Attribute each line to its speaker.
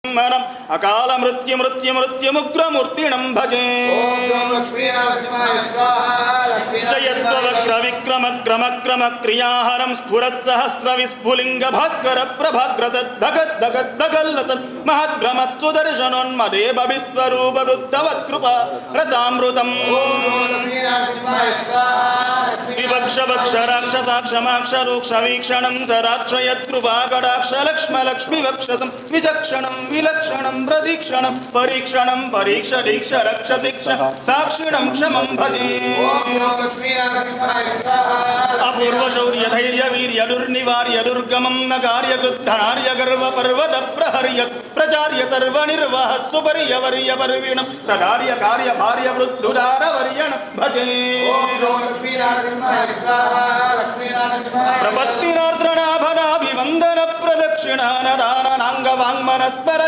Speaker 1: मनम अकाल मृत्यु मृत्यु मृत्यु मुग्रमूर्तिणं भजे। जयद्वक्र विक्रम क्रम क्रम क्रियाहरं स्फुरः सहस्र विस्फुलिंग भास्कर प्रभाग्रसद् धगद् धगद् धगल्लसद् महद्भ्रमस्तु दर्शनोन्मदे भविस्वरूप वृद्धवत् कृपा रसामृतम्। विवक्ष वक्ष राक्षसाक्ष माक्ष रूक्ष वीक्षणं सराक्षयत्कृपा कटाक्ष लक्ष्म लक्ष्मी वक्षसं विचक्षणं विलक्षणं प्रदीक्षणं परीक्षणं परीक्ष दीक्ष रक्ष दीक्ष साक्षिणं क्षमं भजे। अपूर्व शौर्य धैर्य वीर्य दुर्निवार्य दुर्गमं नकार्य कृद्धनार्य गर्व पर्वत प्रहर्य प्रचार्य सर्वनिर्वाह सुपर्यवर्य पर्वीणं सदार्य कार्य भार्य वृद्धुदार वर्यण भजे। प्रपत्तिनार्द्रणाभनाभिवन्दन प्रदक्षिणानदानाङ्गवाङ्मनस्पर